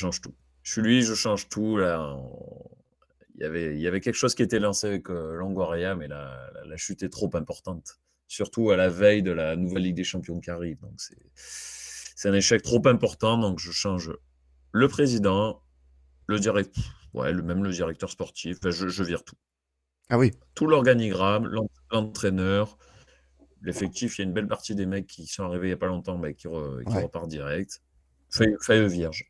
change tout. Je suis lui, je change tout. Là, il y avait quelque chose qui était lancé avec Longoria, mais la chute est trop importante. Surtout à la veille de la nouvelle Ligue des Champions qui arrive. Donc c'est un échec trop important. Donc je change le président, le directeur, ouais, même le directeur sportif. Enfin, je vire tout. Ah oui. Tout l'organigramme, l'entraîneur, l'effectif. Il y a une belle partie des mecs qui sont arrivés il n'y a pas longtemps, mais qui Ouais. repartent direct. Feuille vierge.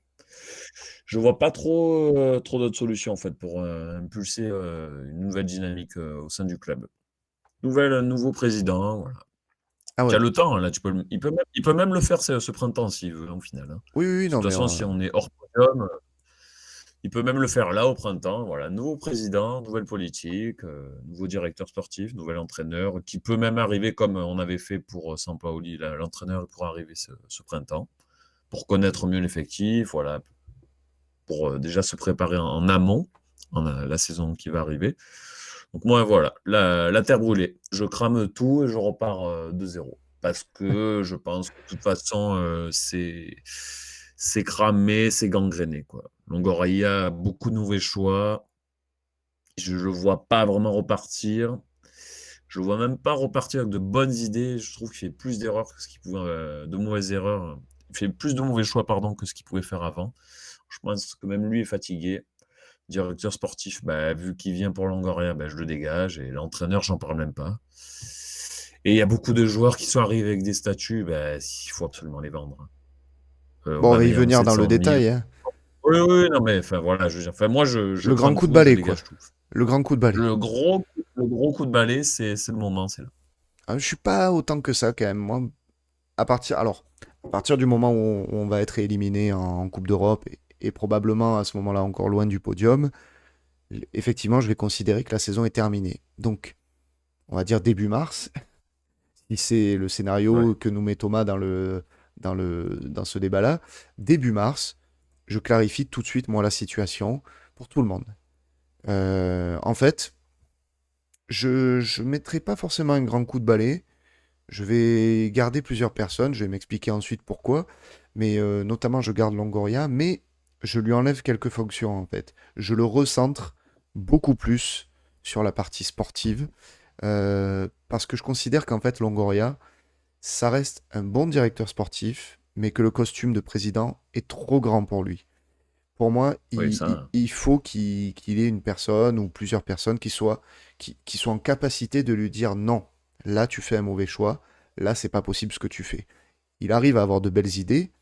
Je vois pas trop d'autres solutions en fait pour impulser une nouvelle dynamique au sein du club. Nouveau président, voilà. Ah Tu as ouais. le temps, hein, là, il peut même le faire ce printemps s'il veut, au final. Hein. Oui, oui, oui, De toute non, mais façon, si on est hors podium, il peut même le faire là au printemps. Voilà, nouveau président, nouvelle politique, nouveau directeur sportif, nouvel entraîneur, qui peut même arriver comme on avait fait pour Sampaoli. L'entraîneur pourra arriver ce printemps pour connaître mieux l'effectif, voilà, pour déjà se préparer en amont, la saison qui va arriver. Donc moi, voilà, la terre brûlée. Je crame tout et je repars de zéro. Parce que je pense que de toute façon, c'est cramé, c'est gangréné, quoi. Longoria a beaucoup de nouveaux choix. Je ne le vois pas vraiment repartir. Je ne le vois même pas repartir avec de bonnes idées. Je trouve qu'il fait plus d'erreurs que ce qu'il pouvait, de mauvaises erreurs. Il fait plus de mauvais choix, pardon, que ce qu'il pouvait faire avant. Je pense que même lui est fatigué. Directeur sportif, bah, vu qu'il vient pour Longoria, bah, je le dégage. Et l'entraîneur, j'en parle même pas. Et il y a beaucoup de joueurs qui sont arrivés avec des statuts, bah, il faut absolument les vendre. bon, on va y Aubameyang, venir dans le 700 000. détail, hein. Oui, oui, non, mais enfin, voilà, je veux dire, enfin, moi, je Le grand crame coup de tout, je balai, quoi. dégage tout. Le grand coup de balai. Le gros coup de balai, c'est le moment, c'est là. Ah, je suis pas autant que ça, quand même. Moi, à partir du moment où on va être éliminé en Coupe d'Europe et probablement à ce moment-là encore loin du podium, effectivement, je vais considérer que la saison est terminée. Donc, on va dire début mars, si c'est le Ouais. scénario que nous met Thomas dans ce débat-là, début mars, je clarifie tout de suite, moi, la situation pour tout le monde. En fait, je mettrai pas forcément un grand coup de balai. Je vais garder plusieurs personnes. Je vais m'expliquer ensuite pourquoi. Mais notamment, je garde Longoria, mais je lui enlève quelques fonctions, en fait. Je le recentre beaucoup plus sur la partie sportive. Parce que je considère qu'en fait, Longoria, ça reste un bon directeur sportif, mais que le costume de président est trop grand pour lui. Pour moi, Oui, ça. il faut qu'il ait une personne ou plusieurs personnes qui soient en capacité de lui dire non, là tu fais un mauvais choix, là c'est pas possible ce que tu fais. Il arrive à avoir de belles idées.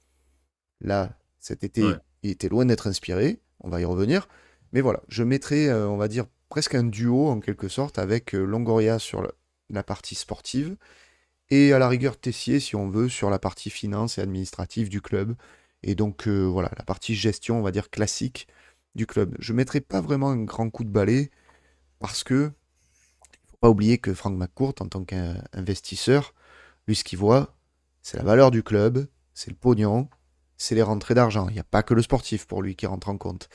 Là, cet Ouais. été, il était loin d'être inspiré, on va y revenir. Mais voilà, je mettrai, on va dire, presque un duo en quelque sorte avec Longoria sur la partie sportive et à la rigueur Tessier, si on veut, sur la partie finance et administrative du club. Et donc voilà, la partie gestion, on va dire classique du club. Je ne mettrai pas vraiment un grand coup de balai parce que faut pas oublier que Frank McCourt, en tant qu'investisseur, lui, ce qu'il voit, c'est la valeur du club, c'est le pognon, c'est les rentrées d'argent. Il n'y a pas que le sportif pour lui qui rentre en compte.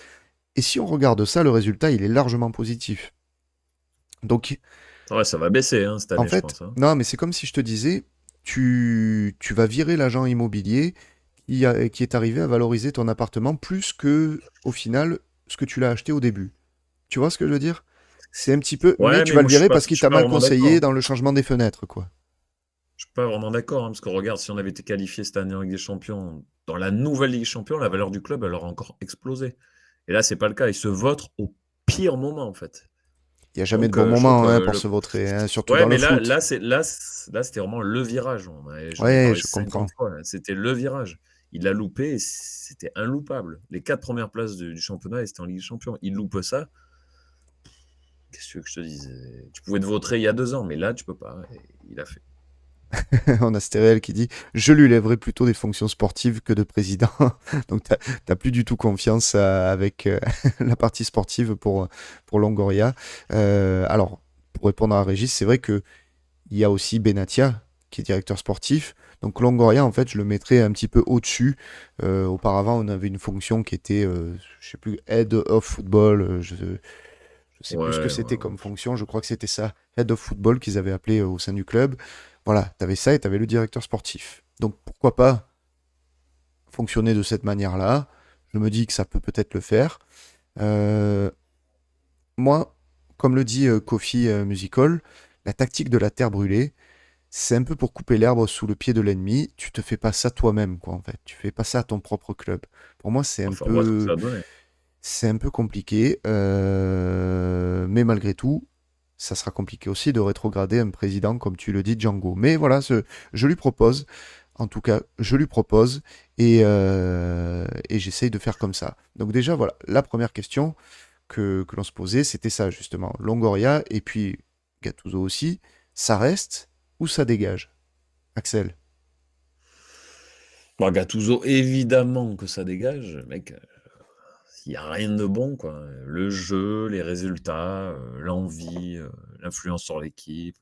Et si on regarde ça, le résultat, il est largement positif. Donc, Ouais, ça va baisser hein, cette en année, je fait, pense. Hein. non, mais c'est comme si je te disais, tu vas virer l'agent immobilier qui est arrivé à valoriser ton appartement plus que, au final, ce que tu l'as acheté au début. Tu vois ce que je veux dire? C'est un petit peu, mais Ouais, tu mais vas le moi, virer parce je qu'il suis t'a pas mal vraiment d'accord. conseillé Hein. dans le changement des fenêtres, quoi. Je suis pas vraiment d'accord, hein, parce que regarde, si on avait été qualifié cette année en Ligue des Champions, dans la nouvelle Ligue des Champions, la valeur du club, elle aurait encore explosé. Et là, c'est pas le cas. Ils se votent au pire moment, en fait. Il n'y a jamais de Donc, bon je trouve moment que hein, pour se vautrer, hein, surtout ouais, dans le mais foot. là, c'était vraiment le virage. J'en ai Ouais, parlé je 50 comprends. fois. Là. C'était le virage. Il l'a loupé et c'était inloupable. Les 4 premières places du championnat, et c'était en Ligue des Champions. Il loupe ça. Qu'est-ce que tu veux que je te dise? Tu pouvais te vautrer il y a 2 ans, mais là, tu peux pas. Et il a fait. On a Stéréel qui dit je lui lèverai plutôt des fonctions sportives que de président. Donc t'as plus du tout confiance avec la partie sportive pour Longoria. Alors, pour répondre à Régis, c'est vrai que il y a aussi Benatia qui est directeur sportif. Donc Longoria, en fait, je le mettrais un petit peu au-dessus. Auparavant, on avait une fonction qui était, je sais plus, Head of Football. Je sais plus ce que Ouais, ouais, c'était ouais. comme fonction, je crois que c'était ça, Head of Football qu'ils avaient appelé au sein du club. Voilà, t'avais ça et t'avais le directeur sportif. Donc pourquoi pas fonctionner de cette manière-là. Je me dis que ça peut peut-être le faire. Euh, Moi, comme le dit Kofi Musical, la tactique de la terre brûlée, c'est un peu pour couper l'herbe sous le pied de l'ennemi. Tu te fais pas ça toi-même, quoi, en fait. Tu fais pas ça à ton propre club. Pour moi, Enfin, on voit ce que ça a donné. c'est un peu compliqué. Mais malgré tout, ça sera compliqué aussi de rétrograder un président, comme tu le dis, Django. Mais voilà, je lui propose. En tout cas, je lui propose et j'essaye de faire comme ça. Donc déjà, voilà, la première question que l'on se posait, c'était ça, justement. Longoria et puis Gattuso aussi, ça reste ou ça dégage? Axel. Bon, Gattuso, évidemment que ça dégage, mec. Il n'y a rien de bon, quoi. Le jeu, les résultats, l'envie, l'influence sur l'équipe.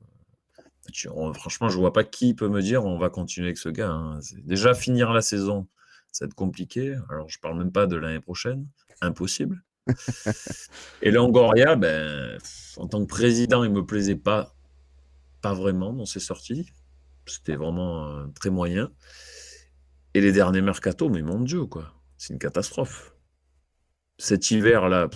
Franchement, je vois pas qui peut me dire on va continuer avec ce gars, hein. Déjà, finir la saison, ça va être compliqué. Alors, je parle même pas de l'année prochaine. Impossible. Et Longoria, ben, en tant que président, il me plaisait pas vraiment dans ses sorties. C'était vraiment très moyen. Et les derniers mercato, mais mon Dieu, quoi. C'est une catastrophe. Cet hiver-là,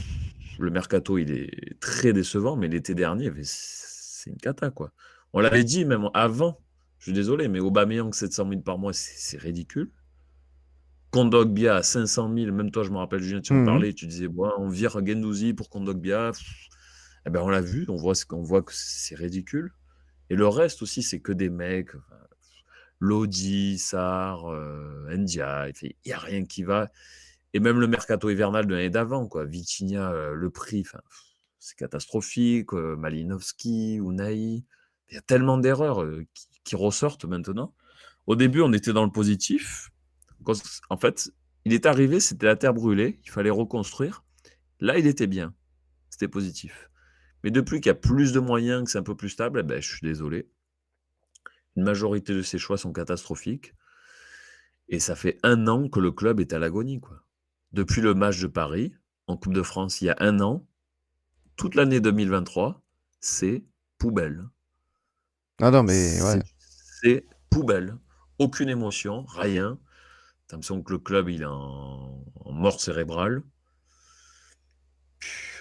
le mercato, il est très décevant, mais l'été dernier, c'est une cata, quoi. On l'avait dit même avant, je suis désolé, mais Aubameyang, 700 000 par mois, c'est ridicule. Kondogbia à 500 000, même toi, je me rappelle, Julien, tu en Mhm. parlais, tu disais, bon, on vire Guendouzi pour Kondogbia. Eh ben, on l'a vu, on voit que c'est ridicule. Et le reste aussi, c'est que des mecs, enfin, Lodi, Sarr, Ndiaye, il n'y a rien qui va. Et même le mercato hivernal de l'année d'avant, quoi. Vitinha, le prix, enfin, c'est catastrophique. Malinowski, Unai. Il y a tellement d'erreurs qui ressortent maintenant. Au début, on était dans le positif. En fait, il est arrivé, c'était la terre brûlée, il fallait reconstruire. Là, il était bien, c'était positif. Mais depuis qu'il y a plus de moyens, que c'est un peu plus stable, eh ben, je suis désolé. Une majorité de ses choix sont catastrophiques. Et ça fait 1 an que le club est à l'agonie, quoi. Depuis le match de Paris, en Coupe de France, il y a 1 an, toute l'année 2023, c'est poubelle. Ah non, mais ouais. C'est poubelle. Aucune émotion, rien. T'as l'impression que le club, il est en mort cérébrale.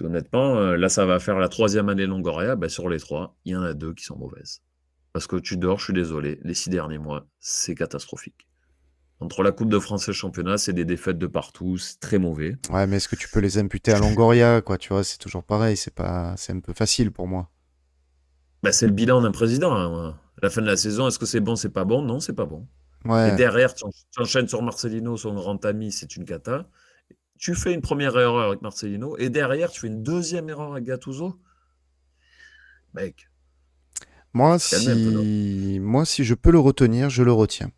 Honnêtement, là, ça va faire la troisième année Longoria. Ben, sur les trois, il y en a deux qui sont mauvaises. Parce que tu dors, je suis désolé, les 6 derniers mois, c'est catastrophique. Entre la Coupe de France et le championnat, c'est des défaites de partout, c'est très mauvais. Ouais, mais est-ce que tu peux les imputer à Longoria, quoi, tu vois, c'est toujours pareil, c'est un peu facile pour moi. Ben, c'est le bilan d'un président, hein. À la fin de la saison, est-ce que c'est bon, c'est pas bon? Non, c'est pas bon. Et Ouais. derrière, tu enchaînes sur Marcelino, son grand ami, c'est une cata. Tu fais une première erreur avec Marcelino, et derrière, tu fais une deuxième erreur avec Gattuso. Mec, Moi, faut se calmer un peu, non? si je peux le retenir, je le retiens.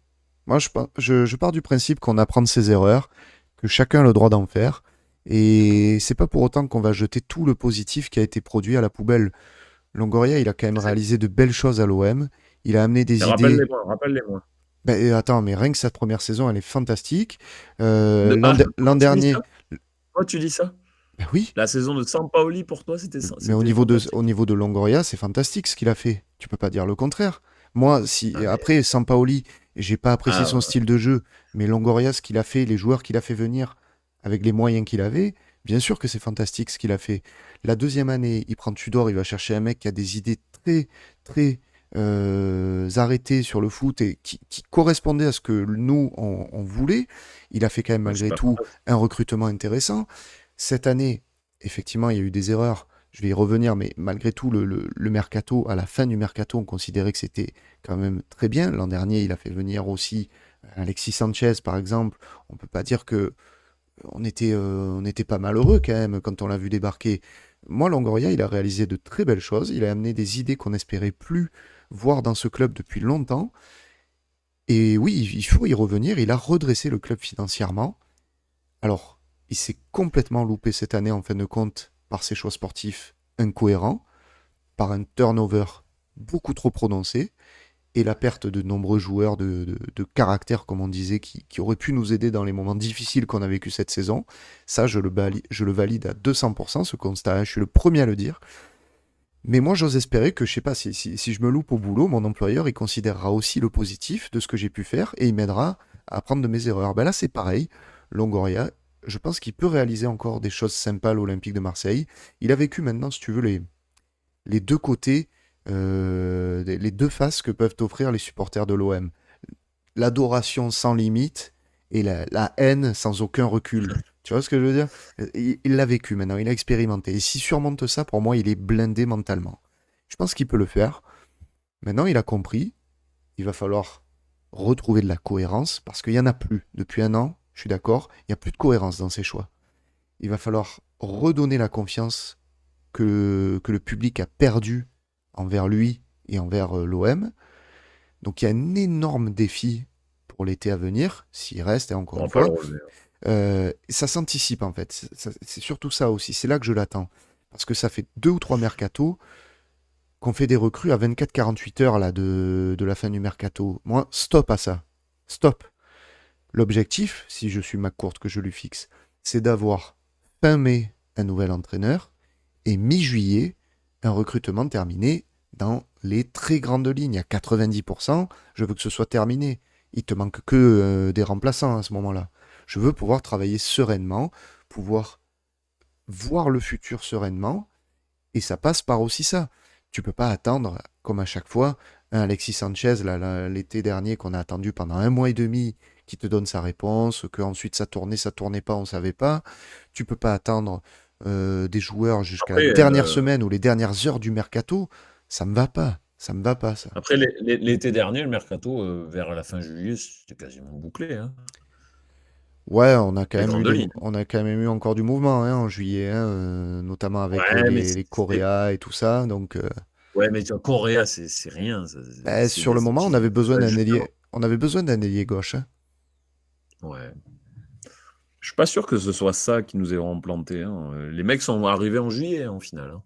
Moi, je pars du principe qu'on apprend de ses erreurs, que chacun a le droit d'en faire, et c'est pas pour autant qu'on va jeter tout le positif qui a été produit à la poubelle. Longoria, il a quand même réalisé de belles choses à l'OM, il a amené Mais des idées. rappelle-les-moi, rappelle-les-moi. Ben, attends, mais rien que cette première saison, elle est fantastique. L'an Comment tu dis ça? dernier, Pourquoi tu dis ça? ben oui, La saison de Sampaoli, pour toi, mais c'était au fantastique? niveau de Longoria, c'est fantastique ce qu'il a fait. Tu peux pas dire le contraire. Moi, si Ah, mais, après Sampaoli, j'ai pas apprécié son ah, style de jeu, mais Longoria, ce qu'il a fait, les joueurs qu'il a fait venir avec les moyens qu'il avait, bien sûr que c'est fantastique ce qu'il a fait. La deuxième année, il prend Tudor, il va chercher un mec qui a des idées très, très arrêtées sur le foot et qui correspondaient à ce que nous on voulait. Il a fait quand même ouais, malgré super tout fantastique. un recrutement intéressant. Cette année, effectivement, il y a eu des erreurs. Je vais y revenir, mais malgré tout, le mercato, à la fin du mercato, on considérait que c'était quand même très bien. L'an dernier, il a fait venir aussi Alexis Sanchez, par exemple. On peut pas dire que on était pas malheureux quand même quand on l'a vu débarquer. Moi, Longoria, il a réalisé de très belles choses. Il a amené des idées qu'on n'espérait plus voir dans ce club depuis longtemps. Et oui, il faut y revenir. Il a redressé le club financièrement. Alors, il s'est complètement loupé cette année en fin de compte par ses choix sportifs incohérents, par un turnover beaucoup trop prononcé et la perte de nombreux joueurs de caractère, comme on disait, qui auraient pu nous aider dans les moments difficiles qu'on a vécu cette saison. Ça, je le valide à 200%, ce constat, je suis le premier à le dire. Mais moi, j'ose espérer que, je sais pas, si je me loupe au boulot, mon employeur, il considérera aussi le positif de ce que j'ai pu faire et il m'aidera à apprendre de mes erreurs. Ben là, c'est pareil. Longoria, je pense qu'il peut réaliser encore des choses sympas à l'Olympique de Marseille. Il a vécu maintenant, si tu veux, les deux côtés, les deux faces que peuvent offrir les supporters de l'OM. L'adoration sans limite et la haine sans aucun recul. Tu vois ce que je veux dire? Il l'a vécu maintenant, il a expérimenté. Et s'il surmonte ça, pour moi, il est blindé mentalement. Je pense qu'il peut le faire. Maintenant, il a compris. Il va falloir retrouver de la cohérence parce qu'il n'y en a plus. Depuis un an, je suis d'accord, il n'y a plus de cohérence dans ses choix. Il va falloir redonner la confiance que le public a perdue envers lui et envers l'OM. Donc il y a un énorme défi pour l'été à venir, s'il reste, et encore On une va pas le fois. relever. Ça s'anticipe en fait. C'est surtout ça aussi. C'est là que je l'attends. Parce que ça fait 2 ou 3 mercatos qu'on fait des recrues à 24-48 heures là, de la fin du mercato. Moi, stop à ça. Stop. L'objectif, si je suis McCourt que je lui fixe, c'est d'avoir fin mai un nouvel entraîneur et mi-juillet un recrutement terminé dans les très grandes lignes. À 90%, je veux que ce soit terminé. Il te manque que des remplaçants à ce moment-là. Je veux pouvoir travailler sereinement, pouvoir voir le futur sereinement, et ça passe par aussi ça. Tu peux pas attendre, comme à chaque fois, un Alexis Sanchez, l'été dernier, qu'on a attendu pendant 1 mois et demi, qui te donne sa réponse, que ensuite ça tournait pas, on savait pas. Tu peux pas attendre des joueurs jusqu'à la Après, dernière semaine ou les dernières heures du mercato. Ça me va pas. Ça me va pas, ça. après l'été dernier, le mercato, vers la fin juillet, c'était quasiment bouclé, hein. Ouais, on a quand Les même eu grandes lignes. on a quand même eu encore du mouvement hein, en juillet, hein, notamment avec Ouais, mais les Coréas et tout ça. Donc, ouais, mais tu vois, Correa, c'est rien. bah, C'est sur le moment, on avait besoin des d'un ajustements. ailier, on avait besoin d'un ailier gauche, hein. Ouais. Je suis pas sûr que ce soit ça qui nous ait vraiment planté, hein. Les mecs sont arrivés en juillet, hein, en finale, hein.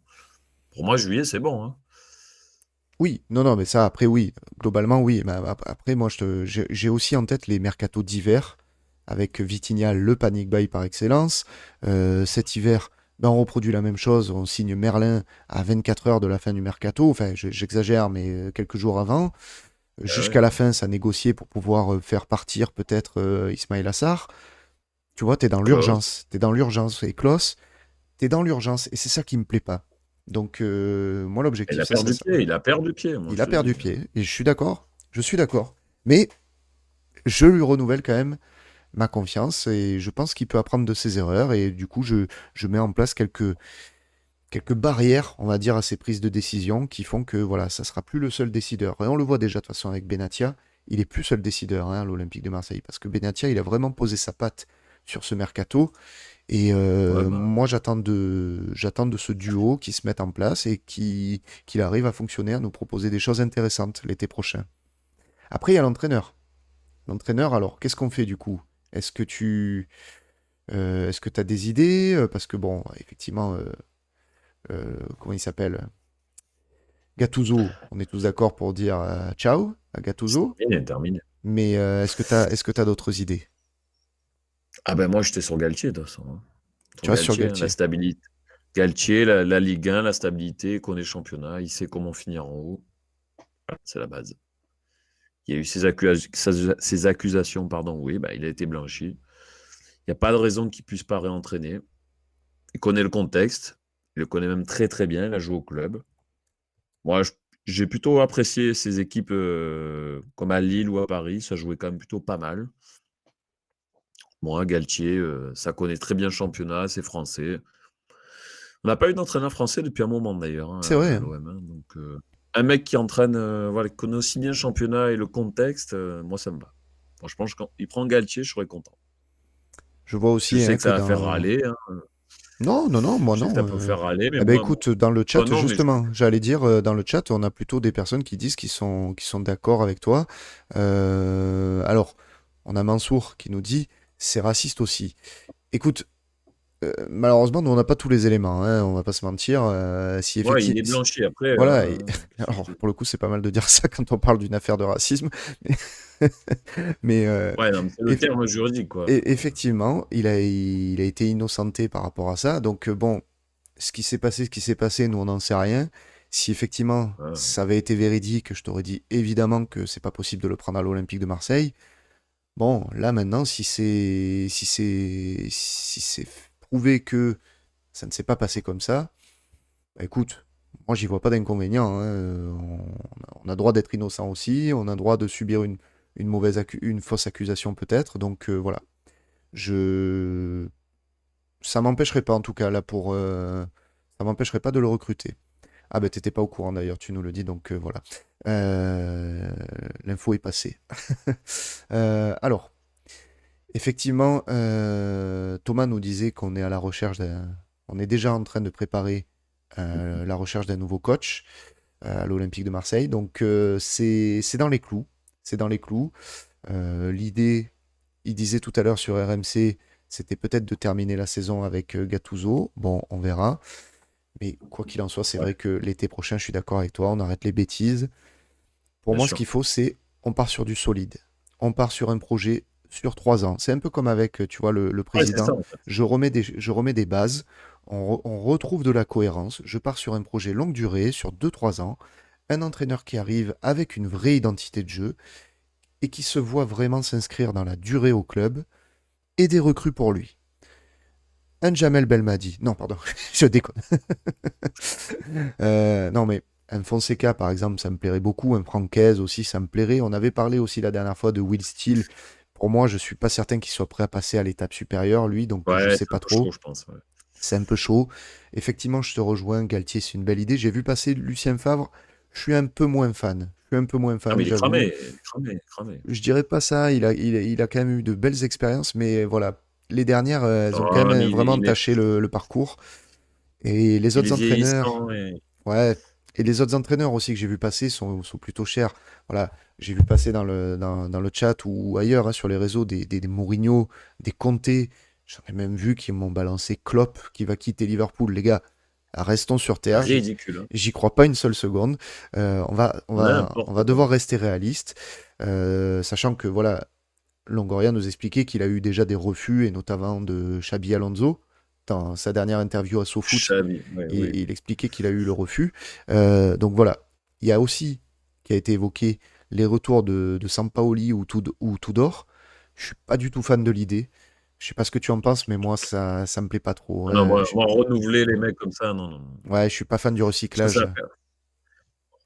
Pour moi, juillet, c'est bon, hein. Oui, non, non, mais ça, après, oui, globalement, oui. Mais après, moi, j'ai aussi en tête les mercatos d'hiver, avec Vitinha, le panic buy par excellence. Cet hiver, ben, on reproduit la même chose, on signe Merlin à 24 heures de la fin du mercato, enfin, j'exagère, mais quelques jours avant. Ah Jusqu'à ouais. la fin, ça négociait pour pouvoir faire partir peut-être Ismail Assar. Tu vois, Klaus. t'es dans l'urgence, et Klaus, t'es dans l'urgence, et c'est ça qui me plaît pas. Donc, moi, Il l'objectif, a ça serait perdu ça. pied, il a perdu pied, moi, Il je a te le perdu dis. pied, et je suis d'accord. Je suis d'accord. Mais je lui renouvelle quand même ma confiance, et je pense qu'il peut apprendre de ses erreurs, et du coup, je mets en place quelques barrières, on va dire, à ses prises de décision qui font que, voilà, ça sera plus le seul décideur. Et on le voit déjà, de toute façon, avec Benatia, il est plus seul décideur hein, à l'Olympique de Marseille, parce que Benatia, il a vraiment posé sa patte sur ce mercato, et Ouais, bah, moi, j'attends de ce duo qui se mette en place et qu'il arrive à fonctionner, à nous proposer des choses intéressantes l'été prochain. Après, il y a l'entraîneur. L'entraîneur, alors, qu'est-ce qu'on fait du coup? Est-ce que est-ce que tu as des idées? Parce que bon, effectivement, comment il s'appelle? Gattuso, on est tous d'accord pour dire ciao à c'est Gattuso. terminé, terminé. Mais est-ce que t'as d'autres idées? Ah ben moi, j'étais sur Galtier, de toute façon, hein. Sur Tu restes sur Galtier, hein, la Galtier. stabilité. Galtier, la Ligue 1, la stabilité, il connaît le championnat, il sait comment finir en haut. C'est la base. Il y a eu ces accusations, pardon, oui, bah, il a été blanchi. Il n'y a pas de raison qu'il ne puisse pas réentraîner. Il connaît le contexte, il le connaît même très très bien, il a joué au club. Moi, j'ai plutôt apprécié ces équipes comme à Lille ou à Paris, ça jouait quand même plutôt pas mal. Moi, Galtier, ça connaît très bien le championnat, c'est français. On n'a pas eu d'entraîneur français depuis un moment d'ailleurs C'est hein, vrai, à hein. l'OM, hein. Donc, un mec qui entraîne, voilà, qui connaît aussi bien le championnat et le contexte, moi ça me va. Franchement, quand il prend Galtier, je serais content. Je vois Je aussi sais hein, que que ça va faire dans... râler, hein. Non, non, non, moi Je sais que ça non. peut faire râler, mais Eh ben moi, écoute, dans le toi chat, non, mais justement, j'allais dire, dans le chat, on a plutôt des personnes qui disent qu'ils sont d'accord avec toi. Alors, on a Mansour qui nous dit, c'est raciste aussi. Écoute, malheureusement, nous, on n'a pas tous les éléments, hein, on va pas se mentir. Si ouais, il effectivement... est blanchi après. Voilà, Qu'est-ce que je alors te pour le coup, c'est pas mal de dire ça quand on parle d'une affaire de racisme, mais, mais, Ouais, non, mais c'est le eff- terme juridique, quoi. effectivement, il a été innocenté par rapport à ça. Donc, bon, ce qui s'est passé, nous, on n'en sait rien. Si effectivement Voilà. ça avait été véridique, je t'aurais dit évidemment que c'est pas possible de le prendre à l'Olympique de Marseille. Bon, là maintenant, si c'est prouvé que ça ne s'est pas passé comme ça, bah, écoute, moi j'y vois pas d'inconvénient, hein. On a droit d'être innocent aussi, on a droit de subir une fausse accusation peut-être. Donc voilà. Je Ça m'empêcherait pas en tout cas là ça m'empêcherait pas de le recruter. Ah ben t'étais pas au courant d'ailleurs, tu nous le dis, donc voilà. Euh, L'info est passée. Alors, effectivement, Thomas nous disait qu'on est à la recherche on est déjà en train de préparer la recherche d'un nouveau coach à l'Olympique de Marseille. Donc c'est dans les clous. C'est dans les clous. L'idée, il disait tout à l'heure sur RMC, c'était peut-être de terminer la saison avec Gattuso. Bon, on verra. Mais quoi qu'il en soit, c'est Ouais, vrai que l'été prochain, je suis d'accord avec toi, on arrête les bêtises. Pour bien moi, ce sûr. qu'il faut, c'est on part sur du solide. On part sur un projet sur 3 ans. C'est un peu comme avec, tu vois, le Ouais, c'est ça, président. en fait. Je remets des bases. On retrouve de la cohérence. Je pars sur un projet longue durée, sur 2 3 ans. Un entraîneur qui arrive avec une vraie identité de jeu et qui se voit vraiment s'inscrire dans la durée au club et des recrues pour lui. Un Jamel Belmadi. Non, pardon, je déconne. Non, mais un Fonseca, par exemple, ça me plairait beaucoup. Un Francaise aussi, ça me plairait. On avait parlé aussi la dernière fois de Will Steele. Pour moi, je suis pas certain qu'il soit prêt à passer à l'étape supérieure, lui, donc je Ouais, sais c'est un pas peu chaud, trop. je pense. Ouais. C'est un peu chaud. Effectivement, je te rejoins. Galtier, c'est une belle idée. J'ai vu passer Lucien Favre. Je suis un peu moins fan. Je suis un peu moins Ah, mais fan, il est j'avoue. cramé, il est cramé, il est cramé. Je dirais pas ça. Il a quand même eu de belles expériences, mais voilà. Les dernières, elles ont quand Ah, même mais vraiment entaché le parcours. Et les il est autres entraîneurs, vieillissant et ouais, et les autres entraîneurs aussi que j'ai vu passer sont plutôt chers. Voilà, j'ai vu passer dans le chat ou ailleurs, hein, sur les réseaux, des Mourinho, des Conte. J'en ai même vu qui m'ont balancé Klopp qui va quitter Liverpool. Les gars, restons sur terre. ridicule, hein. J'y crois pas une seule seconde. On va N'importe quoi. devoir rester réaliste, sachant que voilà, Longoria nous expliquait qu'il a eu déjà des refus, et notamment de Xabi Alonso. Dans sa dernière interview à SoFoot, Xavi, ouais, oui. il expliquait qu'il a eu le refus. Donc voilà, il y a aussi, qui a été évoqué, les retours de Sampaoli ou Tudor. Je suis pas du tout fan de l'idée. Je sais pas ce que tu en penses, mais moi, ça me plaît pas trop. Ah non, moi, renouveler les mecs comme ça, non, non, non. Ouais, je suis pas fan du Ça, recyclage.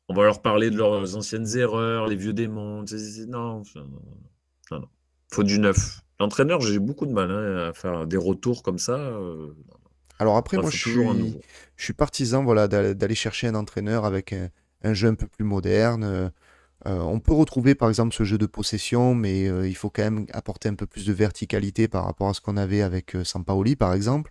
on va leur parler de leurs anciennes erreurs, les vieux démons. Non, non, non, non. Faut du neuf. L'entraîneur, j'ai beaucoup de mal, hein, à faire des retours comme ça. Alors après, Il moi, faut toujours un nouveau. je suis partisan, voilà, d'aller chercher un entraîneur avec un jeu un peu plus moderne. On peut retrouver par exemple ce jeu de possession, mais il faut quand même apporter un peu plus de verticalité par rapport à ce qu'on avait avec Sampaoli par exemple.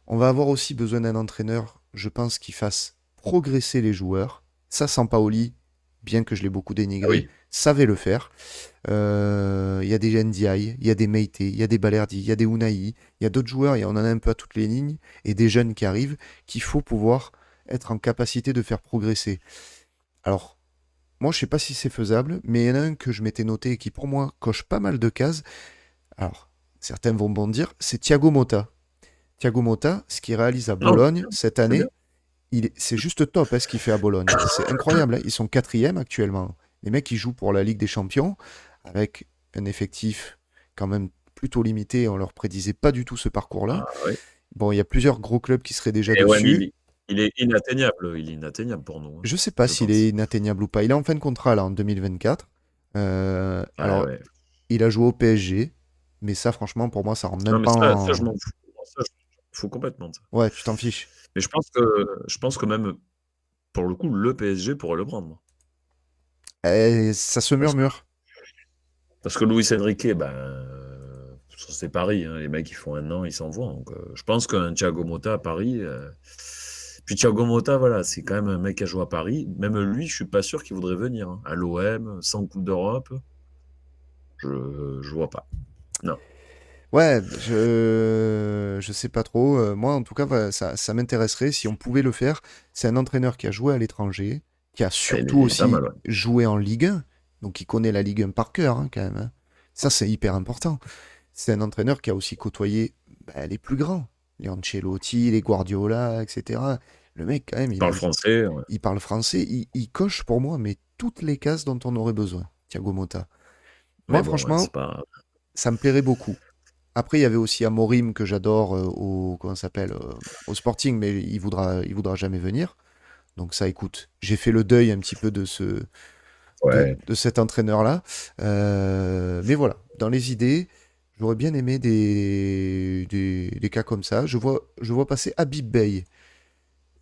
On va avoir aussi besoin d'un entraîneur, je pense, qui fasse progresser les joueurs. Ça, Sampaoli, bien que je l'ai beaucoup Ah dénigré, oui. savait le faire. Il y a des Ndiaye, il y a des Meite, il y a des Balerdi, il y a des Unai, il y a d'autres joueurs, et on en a un peu à toutes les lignes, et des jeunes qui arrivent, qu'il faut pouvoir être en capacité de faire progresser. Alors, moi, je sais pas si c'est faisable, mais il y en a un que je m'étais noté et qui, pour moi, coche pas mal de cases. Alors, certains vont bondir, c'est Thiago Motta. Thiago Motta, ce qu'il réalise à Non, Bologne cette c'est bien. année, c'est juste top, hein, ce qu'il fait à Bologne. C'est incroyable, hein. Ils sont quatrième actuellement. Les mecs, ils jouent pour la Ligue des Champions avec un effectif quand même plutôt limité. On leur prédisait pas du tout ce parcours-là. Ah oui. Bon, il y a plusieurs gros clubs qui seraient déjà Et ouais, mais dessus. il est inatteignable. Il est inatteignable pour nous, hein, Je sais pas je s'il est pense. inatteignable ou pas. Il est en fin de contrat là en 2024. Ouais, Alors, ouais. il a joué au PSG, mais ça, franchement, pour moi, ça rentre Non, même mais pas ça, je en. m'en fous. Ça, je m'en fous complètement de ça. Ouais, tu t'en fiches. Mais je pense que même, pour le coup, le PSG pourrait le prendre, moi. Ça se Parce murmure. Parce que Luis Enrique, ben, c'est Paris, hein, les mecs, ils font 1 an, ils s'en vont. Donc, je pense qu'un Thiago Motta à Paris. Puis Thiago Motta, voilà, c'est quand même un mec qui a joué à Paris. Même lui, je suis pas sûr qu'il voudrait venir, hein. À l'OM, sans Coupe d'Europe, je vois pas. Non. Ouais, je sais pas trop. Moi, en tout cas, voilà, ça m'intéresserait si on pouvait le faire. C'est un entraîneur qui a joué à l'étranger, qui a surtout Il est pas aussi mal, ouais. joué en Ligue 1, donc il connaît la Ligue 1 par cœur, hein, quand même, hein. Ça, c'est hyper important. C'est un entraîneur qui a aussi côtoyé les plus grands, les Ancelotti, les Guardiola, etc. Le mec, quand même, Il parle français, ouais. il parle français, il coche pour moi, mais toutes les cases dont on aurait besoin, Thiago Motta. Mais Moi, bon, ouais, franchement, c'est pas. Ça me plairait beaucoup. Après, il y avait aussi Amorim que j'adore comment ça s'appelle, au Sporting, mais il voudra jamais venir. Donc ça, écoute, j'ai fait le deuil un petit peu Ouais. de cet entraîneur-là. Mais voilà, dans les idées, j'aurais bien aimé des cas comme ça. Je vois passer Habib Bey.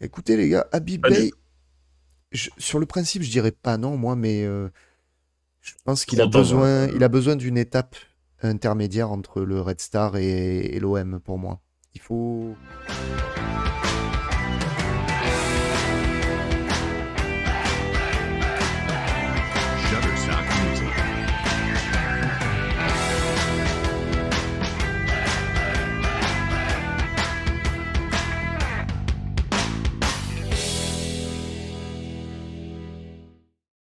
Écoutez les gars, Habib Pas du Bey, sur le principe, je dirais pas non, moi, mais je pense qu'il a trop tendre, hein, quand besoin, il même. a besoin d'une étape intermédiaire entre le Red Star et l'OM pour moi. Il faut.